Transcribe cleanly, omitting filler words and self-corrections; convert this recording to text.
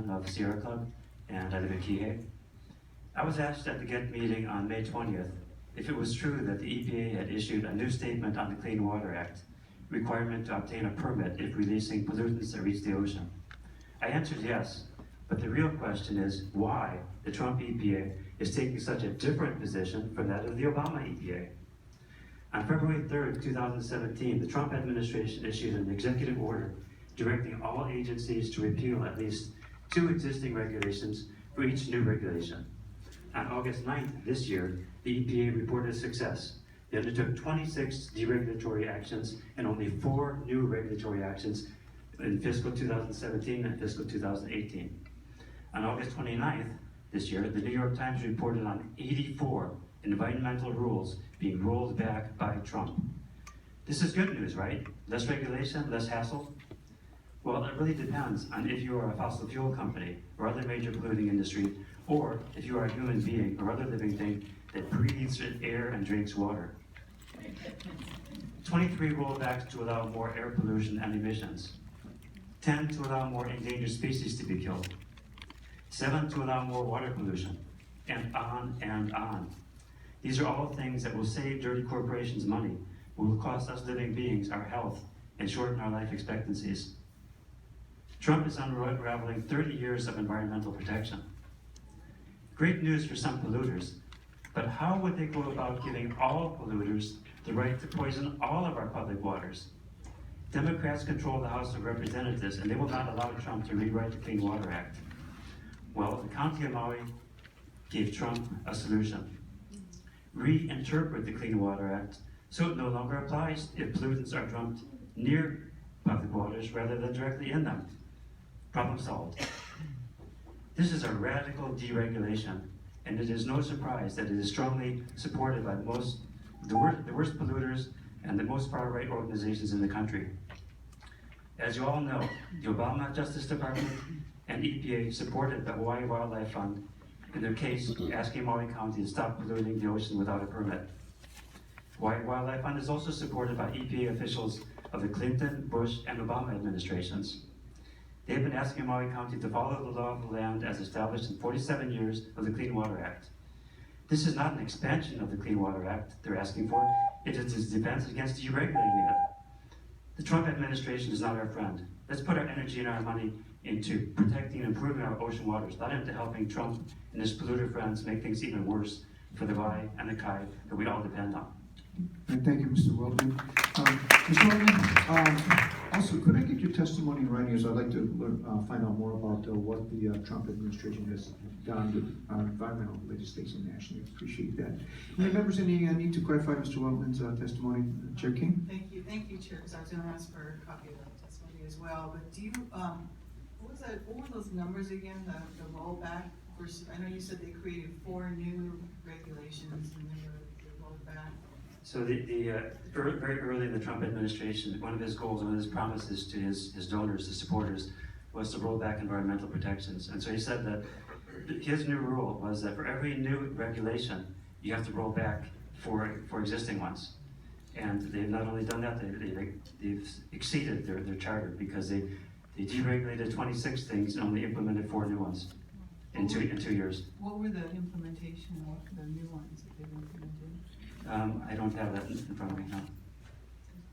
chairman of Sierra Club, and I live in Kihei. I was asked at the GET meeting on May 20th if it was true that the EPA had issued a new statement on the Clean Water Act, requirement to obtain a permit if releasing pollutants that reach the ocean. I answered yes, but the real question is why the Trump EPA is taking such a different position from that of the Obama EPA. On February 3rd, 2017, the Trump administration issued an executive order directing all agencies to repeal at least 2 existing regulations for each new regulation. On August 9th this year, the EPA reported success. They undertook 26 deregulatory actions and only 4 new regulatory actions in fiscal 2017 and fiscal 2018. On August 29th this year, the New York Times reported on 84 environmental rules being rolled back by Trump. This is good news, right? Less regulation, less hassle? Well, it really depends on if you are a fossil fuel company or other major polluting industry, or if you are a human being or other living thing that breathes air and drinks water. 23 rollbacks to allow more air pollution and emissions. 10 to allow more endangered species to be killed. 7 to allow more water pollution, and on and on. These are all things that will save dirty corporations money, will cost us living beings our health, and shorten our life expectancies. Trump is unraveling 30 years of environmental protection. Great news for some polluters, but how would they go about giving all polluters the right to poison all of our public waters? Democrats control the House of Representatives, and they will not allow Trump to rewrite the Clean Water Act. Well, the County of Maui gave Trump a solution. Reinterpret the Clean Water Act so it no longer applies if pollutants are dumped near public waters rather than directly in them. Problem solved. This is a radical deregulation, and it is no surprise that it is strongly supported by the worst polluters and the most far-right organizations in the country. As you all know, the Obama Justice Department and EPA supported the Hawaii Wildlife Fund in their case asking Maui County to stop polluting the ocean without a permit. Hawaii Wildlife Fund is also supported by EPA officials of the Clinton, Bush, and Obama administrations. They have been asking Maui County to follow the law of the land as established in 47 years of the Clean Water Act. This is not an expansion of the Clean Water Act they're asking for, it is a defense against deregulating it. The Trump administration is not our friend. Let's put our energy and our money into protecting and improving our ocean waters, not into helping Trump and his polluter friends make things even worse for the wai and the kai that we all depend on. And thank you, Mr. Weltman. Mr. Weltman, also, could I get your testimony in writing, as I'd like to find out more about what the Trump administration has done with environmental legislation nationally. Appreciate that. Any members any need to clarify Mr. Weltman's testimony? Chair King? Thank you, Chair, because I was going to ask for a copy of that testimony as well. But do you, what were those numbers again, the rollback? Versus, I know you said they created 4 new regulations and they rolled back. So very early in the Trump administration, one of his goals, one of his promises to his donors, his supporters, was to roll back environmental protections. And so he said that his new rule was that for every new regulation, you have to roll back for existing ones. And they've not only done that, they've exceeded their charter because they deregulated 26 things and only implemented 4 new ones in 2 years. What were the implementation of the new ones that they've implemented? I don't have that in front of me now.